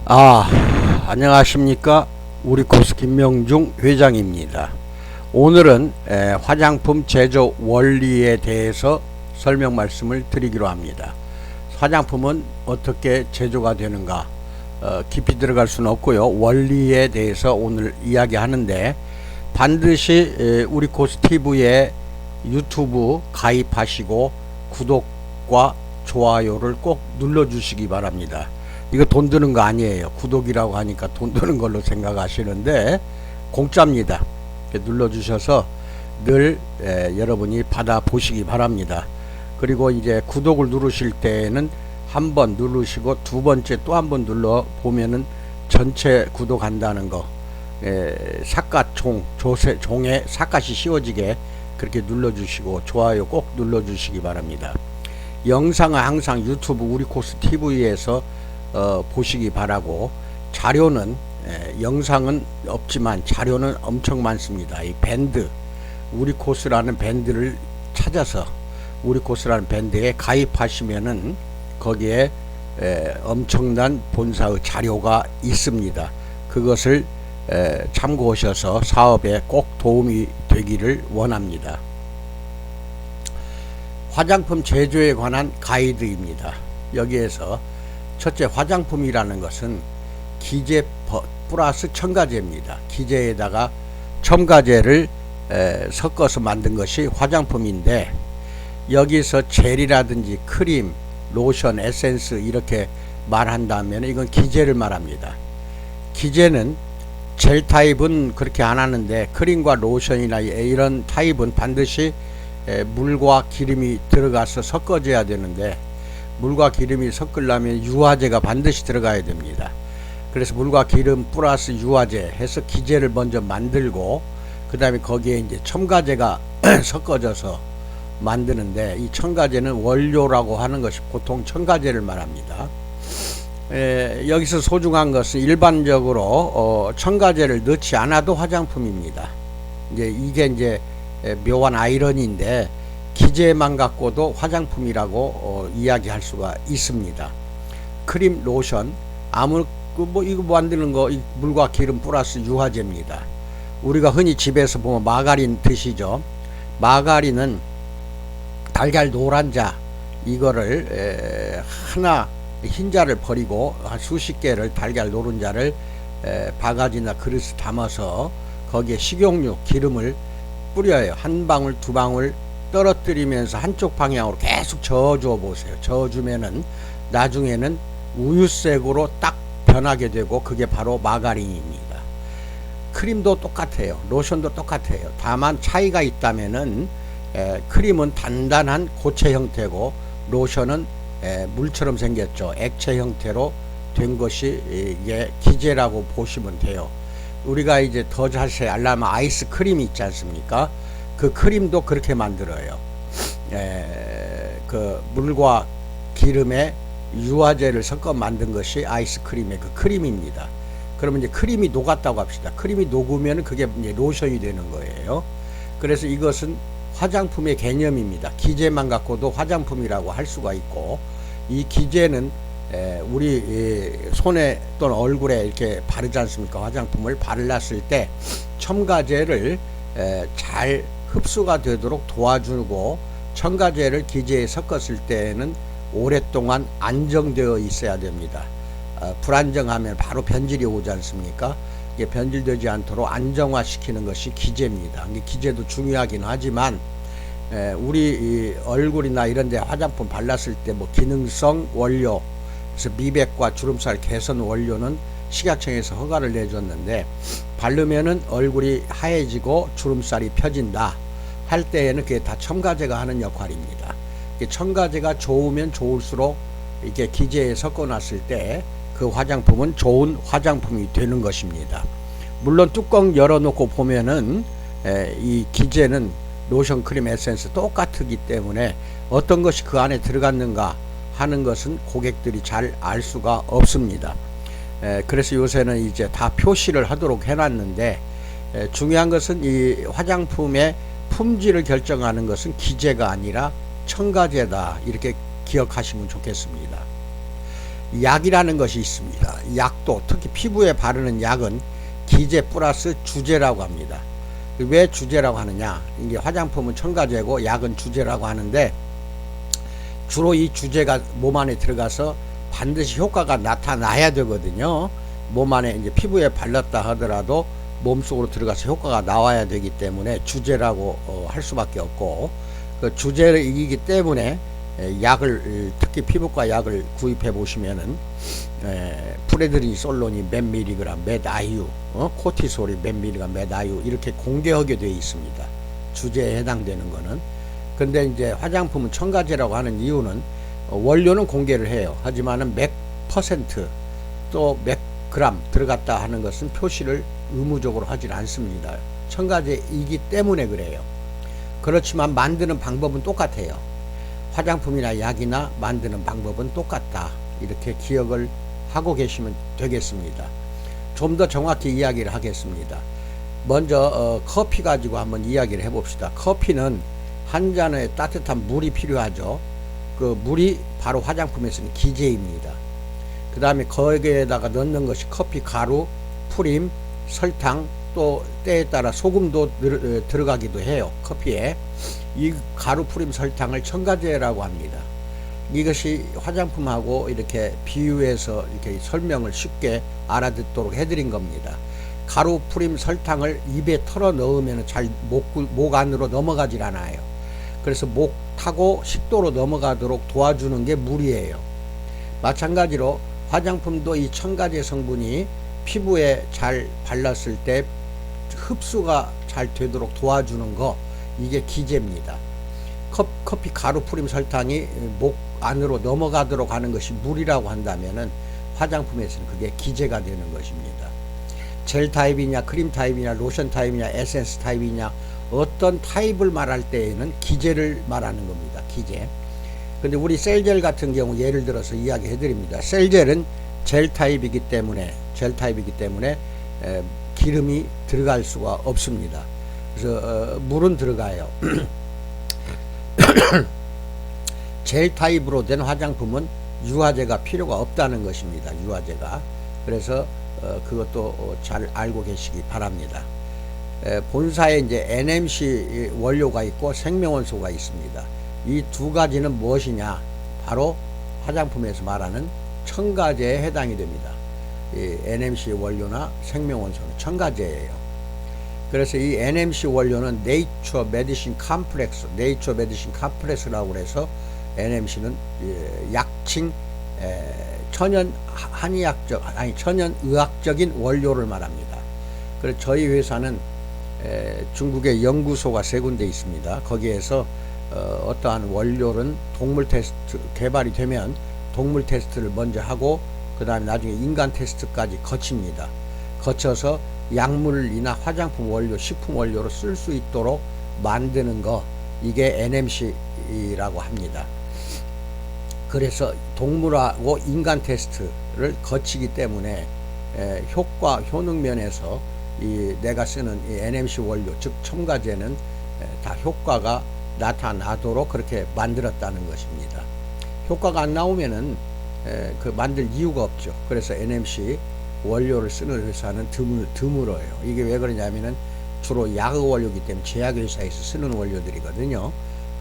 안녕하십니까. 우리 코스 김명중 회장입니다. 오늘은 화장품 제조 원리에 대해서 설명 말씀을 드리기로 합니다. 화장품은 어떻게 제조가 되는가 깊이 들어갈 수는 없고요. 원리에 대해서 오늘 이야기하는데, 반드시 우리 코스 TV에 유튜브 가입하시고 구독과 좋아요를 꼭 눌러주시기 바랍니다. 이거 돈 드는 거 아니에요. 구독이라고 하니까 돈 드는 걸로 생각하시는데 공짜입니다. 눌러주셔서 늘 여러분이 받아 보시기 바랍니다. 그리고 이제 구독을 누르실 때는 한 번 누르시고 두 번째 또 한 번 눌러 보면은 전체 구독한다는 거, 종에 삿갓이 씌워지게 그렇게 눌러주시고 좋아요 꼭 눌러주시기 바랍니다. 영상은 항상 유튜브 우리 코스 TV에서 보시기 바라고, 자료는 영상은 없지만 자료는 엄청 많습니다. 이 밴드, 우리 코스라는 밴드를 찾아서 우리 코스라는 밴드에 가입하시면은 거기에 엄청난 본사의 자료가 있습니다. 그것을 참고하셔서 사업에 꼭 도움이 되기를 원합니다. 화장품 제조에 관한 가이드입니다. 여기에서 첫째, 화장품이라는 것은 기제 플러스 첨가제입니다. 기제에다가 첨가제를 섞어서 만든 것이 화장품인데, 여기서 젤이라든지 크림, 로션, 에센스 이렇게 말한다면 이건 기제를 말합니다. 기제는 젤 타입은 그렇게 안 하는데, 크림과 로션이나 이런 타입은 반드시 물과 기름이 들어가서 섞어져야 되는데, 물과 기름이 섞으려면 유화제가 반드시 들어가야 됩니다. 그래서 물과 기름 플러스 유화제 해서 기제를 먼저 만들고, 그 다음에 거기에 이제 첨가제가 섞어져서 만드는데, 이 첨가제는 원료라고 하는 것이 보통 첨가제를 말합니다. 여기서 소중한 것은 일반적으로 첨가제를 넣지 않아도 화장품입니다. 이게 이제 묘한 아이러니인데, 기제만 갖고도 화장품이라고 이야기할 수가 있습니다. 크림, 로션, 이거 만드는 거 물과 기름 플러스 유화제입니다. 우리가 흔히 집에서 보면 마가린 드시죠. 마가린은 달걀 노란자, 이거를 하나 흰자를 버리고 수십 개를 달걀 노른자를 바가지나 그릇에 담아서 거기에 식용유, 기름을 뿌려요. 한 방울 두 방울 떨어뜨리면서 한쪽 방향으로 계속 저어줘 보세요. 저어주면은 나중에는 우유색으로 딱 변하게 되고, 그게 바로 마가린입니다. 크림도 똑같아요. 로션도 똑같아요. 다만 차이가 있다면은 크림은 단단한 고체 형태고, 로션은 물처럼 생겼죠. 액체 형태로 된 것이 이게 기제라고 보시면 돼요. 우리가 이제 더 자세히 알려면 아이스크림이 있지 않습니까? 그 크림도 그렇게 만들어요. 그 물과 기름에 유화제를 섞어 만든 것이 아이스크림의 그 크림입니다. 그러면 이제 크림이 녹았다고 합시다. 크림이 녹으면 그게 이제 로션이 되는 거예요. 그래서 이것은 화장품의 개념입니다. 기제만 갖고도 화장품이라고 할 수가 있고, 이 기제는 우리 손에 또는 얼굴에 이렇게 바르지 않습니까? 화장품을 발랐을 때 첨가제를 잘 흡수가 되도록 도와주고, 첨가제를 기제에 섞었을 때는 오랫동안 안정되어 있어야 됩니다. 불안정하면 바로 변질이 오지 않습니까? 이게 변질되지 않도록 안정화시키는 것이 기제입니다. 기제도 중요하긴 하지만 우리 얼굴이나 이런 데 화장품 발랐을 때 뭐 기능성 원료, 그래서 미백과 주름살 개선 원료는 식약청에서 허가를 내줬는데, 바르면은 얼굴이 하얘지고 주름살이 펴진다 할 때에는 그게 다 첨가제가 하는 역할입니다. 첨가제가 좋으면 좋을수록 이게 기제에 섞어 놨을 때 그 화장품은 좋은 화장품이 되는 것입니다. 물론 뚜껑 열어놓고 보면은 이 기제는 로션, 크림, 에센스 똑같기 때문에 어떤 것이 그 안에 들어갔는가 하는 것은 고객들이 잘 알 수가 없습니다. 그래서 요새는 이제 다 표시를 하도록 해놨는데, 중요한 것은 이 화장품의 품질을 결정하는 것은 기제가 아니라 첨가제다, 이렇게 기억하시면 좋겠습니다. 약이라는 것이 있습니다. 약도 특히 피부에 바르는 약은 기제 플러스 주제라고 합니다. 왜 주제라고 하느냐? 이게 화장품은 첨가제고 약은 주제라고 하는데 주로 이 주제가 몸 안에 들어가서 반드시 효과가 나타나야 되거든요. 몸 안에 이제 피부에 발랐다 하더라도 몸속으로 들어가서 효과가 나와야 되기 때문에 주제라고 할 수밖에 없고, 그 주제이기 때문에 약을 특히 피부과 약을 구입해 보시면은 프레드니솔론이 몇 밀리그램 몇 아유, 코티솔이 몇 밀리그램 몇 아유 이렇게 공개하게 되어 있습니다. 주제에 해당되는 거는. 근데 이제 화장품은 첨가제라고 하는 이유는 원료는 공개를 해요. 하지만은 몇 퍼센트 또 몇 그램 들어갔다 하는 것은 표시를 의무적으로 하질 않습니다. 첨가제이기 때문에 그래요. 그렇지만 만드는 방법은 똑같아요. 화장품이나 약이나 만드는 방법은 똑같다. 이렇게 기억을 하고 계시면 되겠습니다. 좀 더 정확히 이야기를 하겠습니다. 먼저 커피 가지고 한번 이야기를 해봅시다. 커피는 한 잔에 따뜻한 물이 필요하죠. 그 물이 바로 화장품에서는 기제입니다. 그 다음에 거기에다가 넣는 것이 커피 가루, 프림, 설탕, 또 때에 따라 소금도 들어가기도 해요. 커피에. 이 가루, 프림, 설탕을 첨가제라고 합니다. 이것이 화장품하고 이렇게 비유해서 이렇게 설명을 쉽게 알아듣도록 해드린 겁니다. 가루, 프림, 설탕을 입에 털어 넣으면 잘 목 안으로 넘어가질 않아요. 그래서 목 타고 식도로 넘어가도록 도와주는 게 물이에요. 마찬가지로 화장품도 이 첨가제 성분이 피부에 잘 발랐을 때 흡수가 잘 되도록 도와주는 거, 이게 기제입니다. 커피 가루, 프림, 설탕이 목 안으로 넘어가도록 하는 것이 물이라고 한다면은 화장품에서는 그게 기제가 되는 것입니다. 젤 타입이냐, 크림 타입이냐, 로션 타입이냐, 에센스 타입이냐, 어떤 타입을 말할 때에는 기제를 말하는 겁니다. 기제. 근데 우리 셀젤 같은 경우 예를 들어서 이야기 해드립니다. 셀젤은 젤 타입이기 때문에 기름이 들어갈 수가 없습니다. 그래서 물은 들어가요. 젤 타입으로 된 화장품은 유화제가 필요가 없다는 것입니다. 유화제가. 그래서 그것도 잘 알고 계시기 바랍니다. 본사에 이제 NMC 원료가 있고 생명원소가 있습니다. 이 두 가지는 무엇이냐? 바로 화장품에서 말하는 첨가제에 해당이 됩니다. 이 NMC 원료나 생명원소는 첨가제예요. 그래서 이 NMC 원료는 네이처 메디신 컴플렉스라고 해서 NMC는 약칭 천연 의학적인 원료를 말합니다. 그래서 저희 회사는 중국의 연구소가 세 군데 있습니다. 거기에서 어떠한 원료는 동물 테스트 개발이 되면 동물 테스트를 먼저 하고 그 다음에 나중에 인간 테스트까지 거칩니다. 거쳐서 약물이나 화장품 원료, 식품 원료로 쓸 수 있도록 만드는 거, 이게 NMC라고 합니다. 그래서 동물하고 인간 테스트를 거치기 때문에 효능 면에서 내가 쓰는 이 NMC 원료, 즉 첨가제는 다 효과가 나타나도록 그렇게 만들었다는 것입니다. 효과가 안 나오면은 그 만들 이유가 없죠. 그래서 NMC 원료를 쓰는 회사는 드물어요. 이게 왜 그러냐면은 주로 약의 원료이기 때문에 제약회사에서 쓰는 원료들이거든요.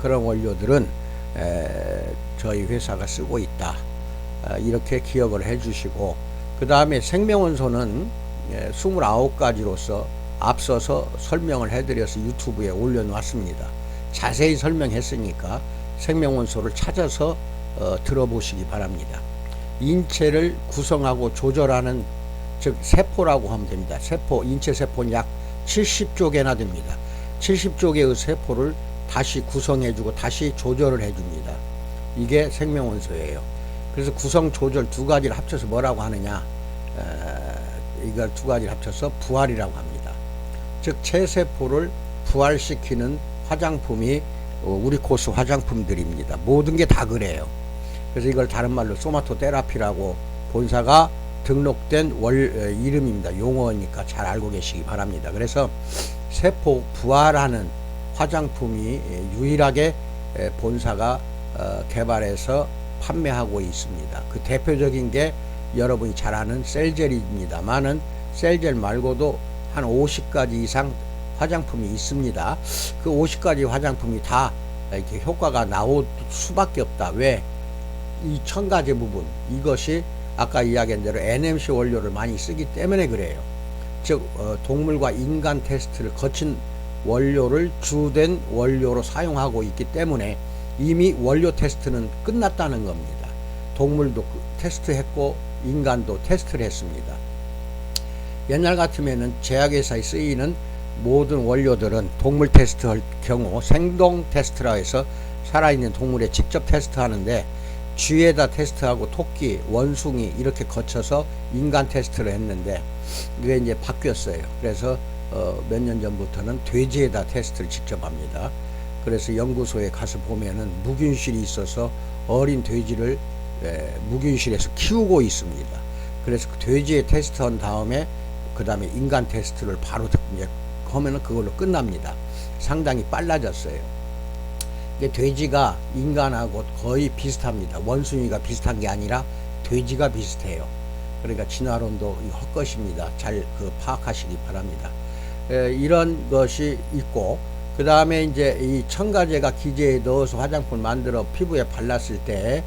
그런 원료들은 저희 회사가 쓰고 있다. 이렇게 기억을 해 주시고, 그 다음에 생명원소는 29가지로서 앞서서 설명을 해드려서 유튜브에 올려놨습니다. 자세히 설명했으니까 생명원소를 찾아서 들어보시기 바랍니다. 인체를 구성하고 조절하는, 즉 세포라고 하면 됩니다. 인체 세포는 약 70조 개나 됩니다. 70조 개의 세포를 다시 구성해주고 다시 조절을 해줍니다. 이게 생명원소예요. 그래서 구성 조절 두 가지를 합쳐서 뭐라고 하느냐, 이걸 두 가지를 합쳐서 부활이라고 합니다. 즉 체세포를 부활시키는 화장품이 우리 코스 화장품들입니다. 모든 게 다 그래요. 그래서 이걸 다른 말로 소마토 테라피라고 본사가 등록된 이름입니다. 용어니까 잘 알고 계시기 바랍니다. 그래서 세포 부활하는 화장품이 유일하게 본사가 개발해서 판매하고 있습니다. 그 대표적인 게 여러분이 잘 아는 셀젤입니다만은 셀젤 말고도 한 50가지 이상 화장품이 있습니다. 그 50가지 화장품이 다 이렇게 효과가 나올 수밖에 없다. 왜? 이 첨가제 부분, 이것이 아까 이야기한 대로 NMC 원료를 많이 쓰기 때문에 그래요. 즉 동물과 인간 테스트를 거친 원료를 주된 원료로 사용하고 있기 때문에 이미 원료 테스트는 끝났다는 겁니다. 동물도 테스트했고 인간도 테스트를 했습니다. 옛날 같으면은 제약회사에 쓰이는 모든 원료들은 동물 테스트할 경우 생동 테스트라 해서 살아있는 동물에 직접 테스트하는데 쥐에다 테스트하고 토끼, 원숭이 이렇게 거쳐서 인간 테스트를 했는데 이게 이제 바뀌었어요. 그래서 몇 년 전부터는 돼지에다 테스트를 직접 합니다. 그래서 연구소에 가서 보면은 무균실이 있어서 어린 돼지를 무균실에서 키우고 있습니다. 그래서 그 돼지에 테스트한 다음에 그 다음에 인간 테스트를 바로 이제 하면은 그걸로 끝납니다. 상당히 빨라졌어요. 이게 돼지가 인간하고 거의 비슷합니다. 원숭이가 비슷한 게 아니라 돼지가 비슷해요. 그러니까 진화론도 헛것입니다. 잘 파악하시기 바랍니다. 이런 것이 있고, 그 다음에 이제 이 첨가제가 기제에 넣어서 화장품을 만들어 피부에 발랐을 때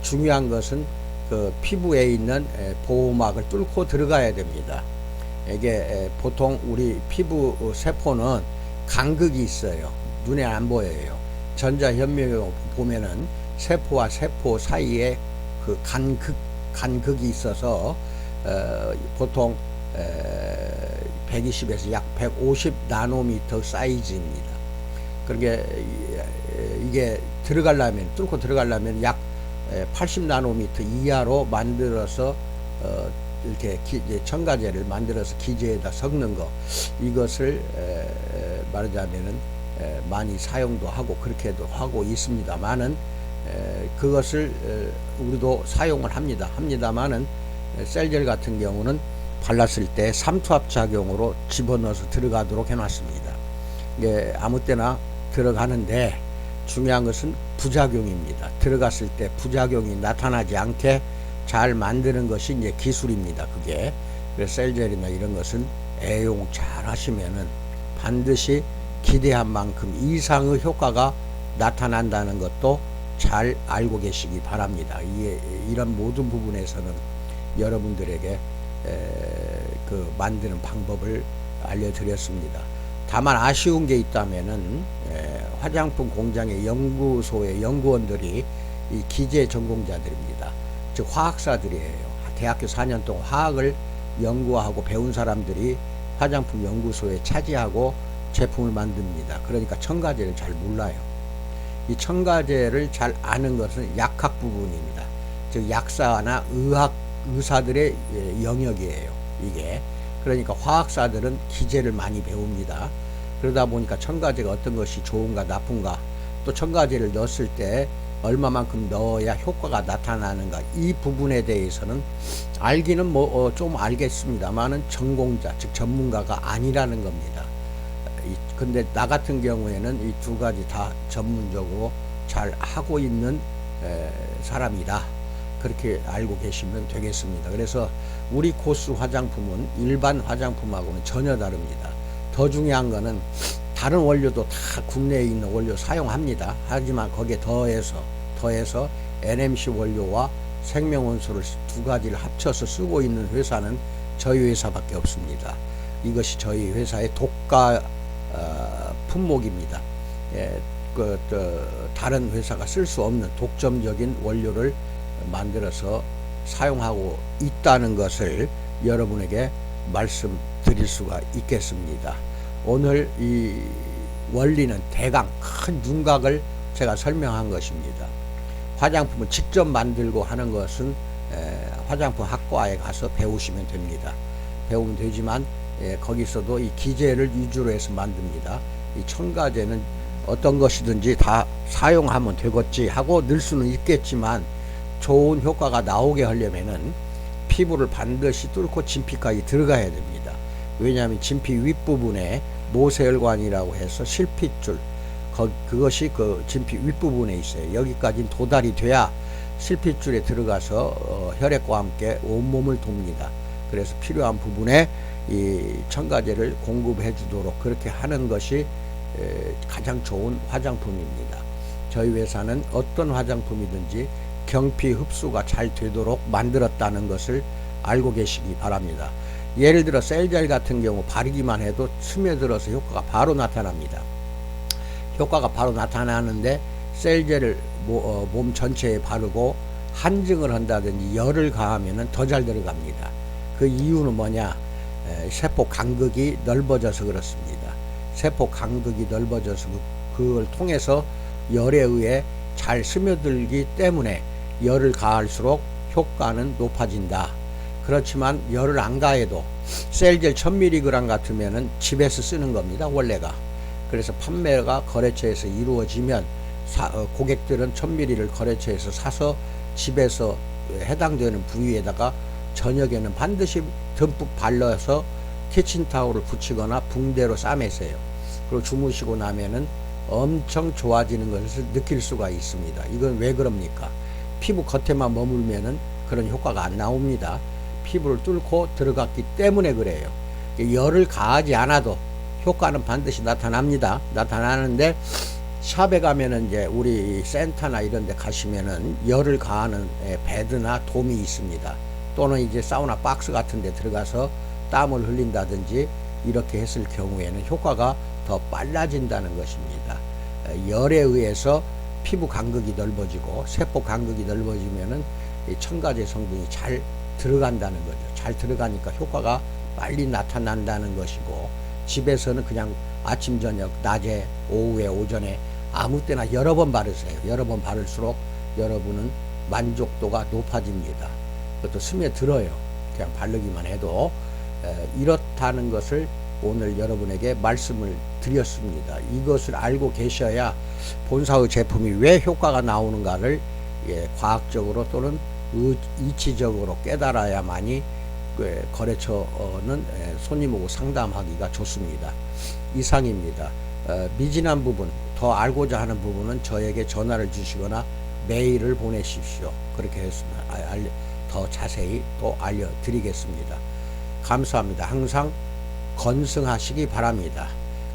중요한 것은 그 피부에 있는 보호막을 뚫고 들어가야 됩니다. 이게 보통 우리 피부 세포는 간극이 있어요. 눈에 안 보여요. 전자현미경 보면은 세포와 세포 사이에 그 간극이 있어서 보통 120에서 약 150 나노미터 사이즈입니다. 그러니까 이게 뚫고 들어가려면 약 80 나노미터 이하로 만들어서 이렇게 첨가제를 만들어서 기제에다 섞는 거, 이것을 말하자면은 많이 사용도 하고 그렇게도 하고 있습니다만은 그것을 우리도 사용을 합니다만은 셀젤 같은 경우는 발랐을 때 삼투압 작용으로 집어넣어서 들어가도록 해놨습니다. 이게 아무 때나 들어가는데 중요한 것은 부작용입니다. 들어갔을 때 부작용이 나타나지 않게 잘 만드는 것이 이제 기술입니다. 그게. 그래서 셀젤이나 이런 것은 애용 잘 하시면은 반드시 기대한 만큼 이상의 효과가 나타난다는 것도 잘 알고 계시기 바랍니다. 이런 모든 부분에서는 여러분들에게 그 만드는 방법을 알려드렸습니다. 다만 아쉬운 게 있다면은 화장품 공장의 연구소의 연구원들이 이 기재 전공자들입니다. 즉 화학사들이에요. 대학교 4년 동안 화학을 연구하고 배운 사람들이 화장품 연구소에 차지하고 제품을 만듭니다. 그러니까 첨가제를 잘 몰라요. 이 첨가제를 잘 아는 것은 약학 부분입니다. 즉 약사나 의사들의 영역이에요. 이게. 그러니까 화학사들은 기제를 많이 배웁니다. 그러다 보니까 첨가제가 어떤 것이 좋은가 나쁜가, 또 첨가제를 넣었을 때 얼마만큼 넣어야 효과가 나타나는가, 이 부분에 대해서는 알기는 좀 알겠습니다만은 전공자 즉 전문가가 아니라는 겁니다. 근데 나 같은 경우에는 이 두 가지 다 전문적으로 잘 하고 있는 사람이다. 그렇게 알고 계시면 되겠습니다. 그래서 우리 코스 화장품은 일반 화장품하고는 전혀 다릅니다. 더 중요한 거는 다른 원료도 다 국내에 있는 원료 사용합니다. 하지만 거기에 더해서 NMC 원료와 생명원소를 두 가지를 합쳐서 쓰고 있는 회사는 저희 회사밖에 없습니다. 이것이 저희 회사의 독가 품목입니다. 다른 회사가 쓸 수 없는 독점적인 원료를 만들어서 사용하고 있다는 것을 여러분에게 말씀드릴 수가 있겠습니다. 오늘 이 원리는 대강 큰 윤곽을 제가 설명한 것입니다. 화장품을 직접 만들고 하는 것은 화장품 학과에 가서 배우시면 됩니다. 배우면 되지만 거기서도 이 기제를 위주로 해서 만듭니다. 이 첨가제는 어떤 것이든지 다 사용하면 되겠지 하고 넣을 수는 있겠지만 좋은 효과가 나오게 하려면은 피부를 반드시 뚫고 진피까지 들어가야 됩니다. 왜냐하면 진피 윗부분에 모세혈관이라고 해서 실핏줄, 그것이 그 진피 윗부분에 있어요. 여기까지는 도달이 돼야 실핏줄에 들어가서 혈액과 함께 온몸을 돕니다. 그래서 필요한 부분에 이 첨가제를 공급해 주도록 그렇게 하는 것이 가장 좋은 화장품입니다. 저희 회사는 어떤 화장품이든지 경피 흡수가 잘 되도록 만들었다는 것을 알고 계시기 바랍니다. 예를 들어 셀젤 같은 경우 바르기만 해도 스며들어서 효과가 바로 나타납니다. 효과가 바로 나타나는데 셀젤을 몸 전체에 바르고 한증을 한다든지 열을 가하면 더 잘 들어갑니다. 그 이유는 뭐냐? 세포 간극이 넓어져서 그렇습니다. 세포 간극이 넓어져서 그걸 통해서 열에 의해 잘 스며들기 때문에 열을 가할수록 효과는 높아진다. 그렇지만 열을 안 가해도 셀젤 1000mg 같으면은 집에서 쓰는 겁니다. 원래가. 그래서 판매가 거래처에서 이루어지면 고객들은 1000ml를 거래처에서 사서 집에서 해당되는 부위에다가 저녁에는 반드시 듬뿍 발라서 키친타올을 붙이거나 붕대로 싸매세요. 그리고 주무시고 나면은 엄청 좋아지는 것을 느낄 수가 있습니다. 이건 왜 그럽니까? 피부 겉에만 머물면은 그런 효과가 안 나옵니다. 피부를 뚫고 들어갔기 때문에 그래요. 열을 가하지 않아도 효과는 반드시 나타납니다. 나타나는데 샵에 가면은 이제 우리 센터나 이런 데 가시면은 열을 가하는 배드나 돔이 있습니다. 또는 이제 사우나 박스 같은 데 들어가서 땀을 흘린다든지 이렇게 했을 경우에는 효과가 더 빨라진다는 것입니다. 열에 의해서 피부 간극이 넓어지고 세포 간극이 넓어지면은 첨가제 성분이 잘 들어간다는 거죠. 잘 들어가니까 효과가 빨리 나타난다는 것이고, 집에서는 그냥 아침 저녁 낮에 오후에 오전에 아무 때나 여러 번 바르세요. 여러 번 바를수록 여러분은 만족도가 높아집니다. 그것도 스며들어요. 그냥 바르기만 해도. 이렇다는 것을 오늘 여러분에게 말씀을 드렸습니다. 이것을 알고 계셔야 본사의 제품이 왜 효과가 나오는가를 과학적으로 또는 이치적으로 깨달아야만이 거래처는 손님하고 상담하기가 좋습니다. 이상입니다. 미진한 부분, 더 알고자 하는 부분은 저에게 전화를 주시거나 메일을 보내십시오. 그렇게 해서 더 자세히 또 알려드리겠습니다. 감사합니다. 항상 건승하시기 바랍니다.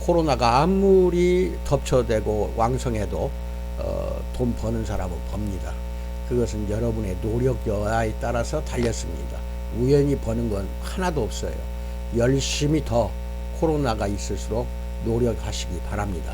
코로나가 아무리 덮쳐대고 왕성해도 돈 버는 사람은 법니다. 그것은 여러분의 노력 여하에 따라서 달렸습니다. 우연히 버는 건 하나도 없어요. 열심히 더 코로나가 있을수록 노력하시기 바랍니다.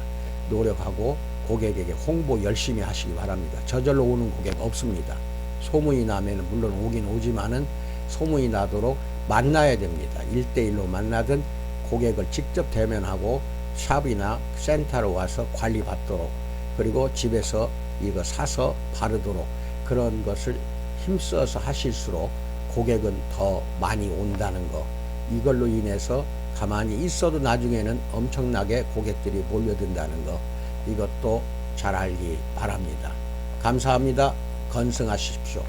노력하고 고객에게 홍보 열심히 하시기 바랍니다. 저절로 오는 고객 없습니다. 소문이 나면 물론 오긴 오지만은 소문이 나도록 만나야 됩니다. 1대1로 만나든 고객을 직접 대면하고 샵이나 센터로 와서 관리받도록, 그리고 집에서 이거 사서 바르도록, 그런 것을 힘써서 하실수록 고객은 더 많이 온다는 거, 이걸로 인해서 가만히 있어도 나중에는 엄청나게 고객들이 몰려든다는 거, 이것도 잘 알기 바랍니다. 감사합니다. 건승하십시오.